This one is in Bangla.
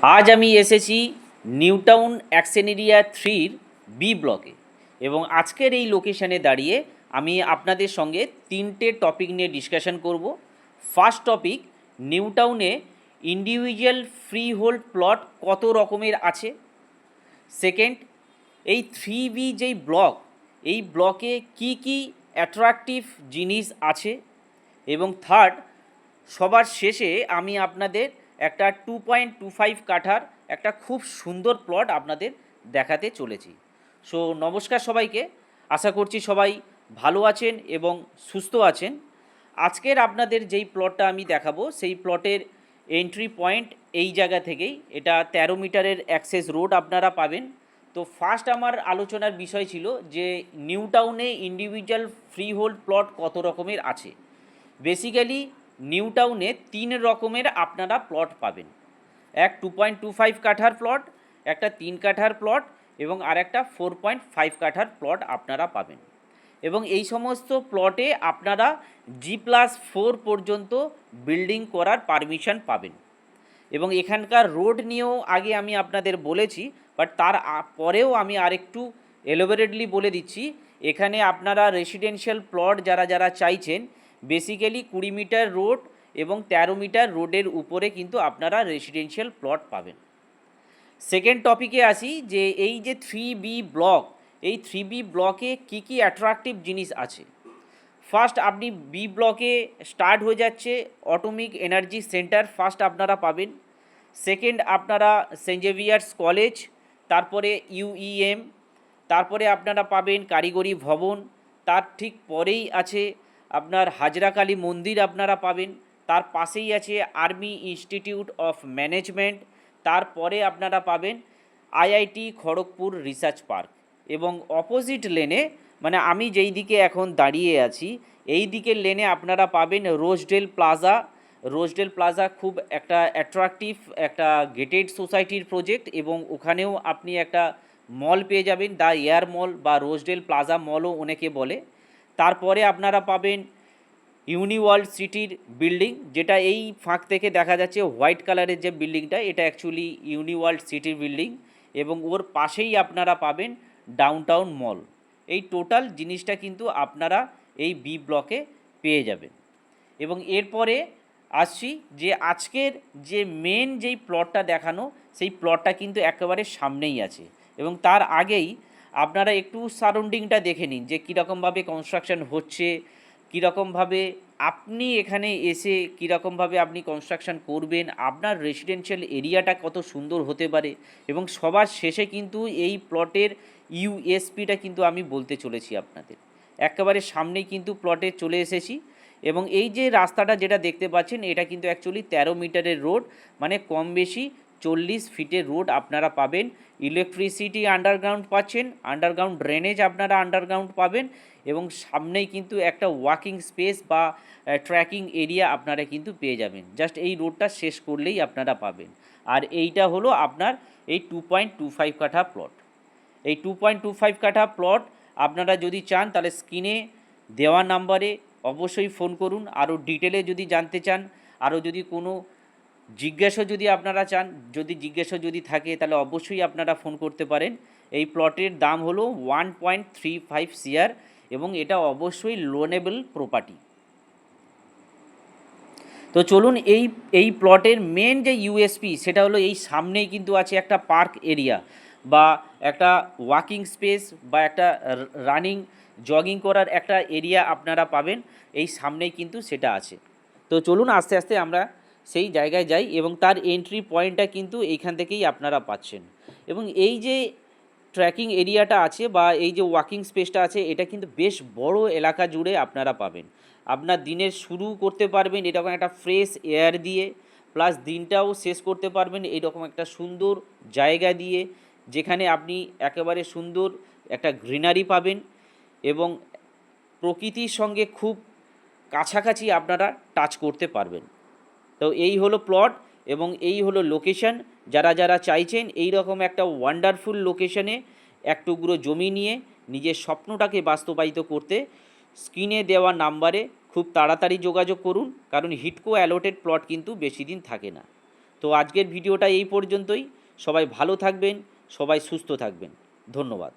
আজ আমি এসেছি নিউ টাউন অ্যাকশন এরিয়া 3-র বি ব্লকে এবং আজকের এই লোকেশানে দাঁড়িয়ে আমি আপনাদের সঙ্গে তিনটে টপিক নিয়ে ডিসকাশন করব। ফার্স্ট টপিক, নিউ টাউনে ইন্ডিভিজুয়াল ফ্রি হোল্ড প্লট কত রকমের আছে। সেকেন্ড, এই 3B যেই ব্লক, এই ব্লকে কি কি অ্যাট্রাকটিভ জিনিস আছে। এবং থার্ড, সবার শেষে আমি আপনাদের একটা 2.25 কাঠার একটা খুব সুন্দর প্লট আপনাদের দেখাতে চলেছি। সো নমস্কার সবাইকে, আশা করছি সবাই ভালো আছেন এবং সুস্থ আছেন। আজকের আপনাদের যেই প্লটটা আমি দেখাবো সেই প্লটের এন্ট্রি পয়েন্ট এই জায়গা থেকেই, এটা 13 মিটারের অ্যাক্সেস রোড আপনারা পাবেন। তো ফার্স্ট আমার আলোচনার বিষয় ছিল যে নিউ টাউনে ইন্ডিভিজুয়াল ফ্রি হোল্ড প্লট কত রকমের আছে। বেসিক্যালি নিউ টাউনে 3 রকমের আপনারা প্লট পাবেন। এক 2.25 কাঠার প্লট, একটা 3 কাঠার প্লট এবং আর একটা 4.5 কাঠার প্লট আপনারা পাবেন। এবং এই সমস্ত প্লটে আপনারা G+4 পর্যন্ত বিল্ডিং করার পারমিশন পাবেন। এবং এখানকার রোড নিয়েও আগে আমি আপনাদের বলেছি, বাট তার পরেও আমি আরেকটু এলোবোরেটলি বলে দিচ্ছি। এখানে আপনারা রেসিডেন্সিয়াল প্লট যারা যারা চাইছেন, বেসিক্যালি 20 মিটার রোড এবং 13 মিটার রোডের উপরে কিন্তু আপনারা রেসিডেন্সিয়াল প্লট পাবেন। সেকেন্ড টপিকে আসি যে এই যে 3B ব্লক, এই 3B ব্লকে কি কি অ্যাট্রাকটিভ জিনিস আছে। ফার্স্ট, আপনি বি ব্লকে স্টার্ট হয়ে যাচ্ছে অটোমিক এনার্জি সেন্টার, ফার্স্ট আপনারা পাবেন। সেকেন্ড, আপনারা সেন্ট জেভিয়ার্স কলেজ, তারপরে UEM, তারপরে আপনারা পাবেন কারিগরি ভবন, তার ঠিক পরেই আছে আপনার হাজরাকালী মন্দির আপনারা পাবেন, তার পাশেই আছে আর্মি ইনস্টিটিউট অফ ম্যানেজমেন্ট, তারপরে আপনারা পাবেন IIT খড়গপুর রিসার্চ পার্ক। এবং অপোজিট লেনে, মানে আমি যেই দিকে এখন দাঁড়িয়ে আছি এই দিকের লেনে আপনারা পাবেন রোজডেল প্লাজা। রোজডেল প্লাজা খুব একটা অ্যাট্রাকটিভ একটা গেটেড সোসাইটির প্রজেক্ট এবং ওখানেও আপনি একটা মল পেয়ে যাবেন, দ্য এয়ার মল বা রোজডেল প্লাজা মলও অনেকে বলে। তারপরে আপনারা পাবেন ইউনিওয়ার্ল্ড সিটির বিল্ডিং, যেটা এই ফাঁক থেকে দেখা যাচ্ছে হোয়াইট কালারের যে বিল্ডিংটা, এটা অ্যাকচুয়ালি ইউনিওয়ার্ল্ড সিটির বিল্ডিং। এবং ওর পাশেই আপনারা পাবেন ডাউনটাউন মল। এই টোটাল জিনিসটা কিন্তু আপনারা এই বি ব্লকে পেয়ে যাবেন। এবং এরপরে আসছি যে আজকের যে মেন যেই প্লটটা দেখানো, সেই প্লটটা কিন্তু একেবারে সামনেই আছে। এবং তার আগেই আপনারা একটু সারাউন্ডিংটা দেখে নিন যে কীরকমভাবে কনস্ট্রাকশন হচ্ছে, কীরকমভাবে আপনি এখানে এসে কীরকমভাবে আপনি কনস্ট্রাকশন করবেন, আপনার রেসিডেন্সিয়াল এরিয়াটা কত সুন্দর হতে পারে। এবং সবার শেষে কিন্তু এই প্লটের USPটা কিন্তু আমি বলতে চলেছি আপনাদের। একেবারে সামনেই কিন্তু প্লটে চলে এসেছি। এবং এই যে রাস্তাটা যেটা দেখতে পাচ্ছেন, এটা কিন্তু অ্যাকচুয়ালি 13 মিটারের রোড, মানে কম বেশি 40 ফিটের রোড আপনারা পাবেন। ইলেকট্রিসিটি আন্ডারগ্রাউন্ড পাচ্ছেন, আন্ডারগ্রাউন্ড ড্রেনেজ আপনারা আন্ডারগ্রাউন্ড পাবেন। এবং সামনেই কিন্তু একটা ওয়াকিং স্পেস বা ট্র্যাকিং এরিয়া আপনারা কিন্তু পেয়ে যাবেন। জাস্ট এই রোডটা শেষ করলেই আপনারা পাবেন। আর এইটা হলো আপনার এই 2.25 কাঠা প্লট। এই 2.25 কাঠা প্লট আপনারা যদি চান তাহলে স্ক্রিনে দেওয়া নাম্বারে অবশ্যই ফোন করুন। আরও ডিটেলে যদি জানতে চান, আরও যদি কোনো জিজ্ঞাসা যদি আপনারা চান, যদি জিজ্ঞাসা যদি থাকে তাহলে অবশ্যই আপনারা ফোন করতে পারেন। এই প্লটের দাম হলো 1.35 CR এবং এটা অবশ্যই লোনেবল প্রপার্টি। তো চলুন এই প্লটের মেন যে USP সেটা হলো এই সামনেই কিন্তু আছে একটা পার্ক এরিয়া বা একটা ওয়াকিং স্পেস বা একটা রানিং জগিং করার একটা এরিয়া আপনারা পাবেন, এই সামনেই কিন্তু সেটা আছে। তো চলুন আস্তে আস্তে আমরা সেই জায়গায় যাই এবং তার এন্ট্রি পয়েন্টটা কিন্তু এইখান থেকেই আপনারা পাচ্ছেন। এবং এই যে ট্রেকিং এরিয়াটা আছে বা এই যে ওয়াকিং স্পেসটা আছে, এটা কিন্তু বেশ বড় এলাকা জুড়ে আপনারা পাবেন। আপনার দিনের শুরু করতে পারবেন এরকম একটা ফ্রেশ এয়ার দিয়ে, প্লাস দিনটাও শেষ করতে পারবেন এইরকম একটা সুন্দর জায়গা দিয়ে, যেখানে আপনি একেবারে সুন্দর একটা গ্রিনারি পাবেন এবং প্রকৃতির সঙ্গে খুব কাছাকাছি আপনারা টাচ করতে পারবেন। তো এই হলো প্লট এবং এই হলো লোকেশন। যারা যারা চাইছেন এই রকম একটা ওয়ান্ডারফুল লোকেশনে এক টুকরো জমি নিয়ে নিজের স্বপ্নটাকে বাস্তবায়িত করতে, স্ক্রিনে দেওয়া নাম্বারে খুব তাড়াতাড়ি যোগাযোগ করুন, কারণ হিটকো অ্যালোটেড প্লট কিন্তু বেশি দিন থাকে না। তো আজকের ভিডিওটা এই পর্যন্তই। সবাই ভালো থাকবেন, সবাই সুস্থ থাকবেন। ধন্যবাদ।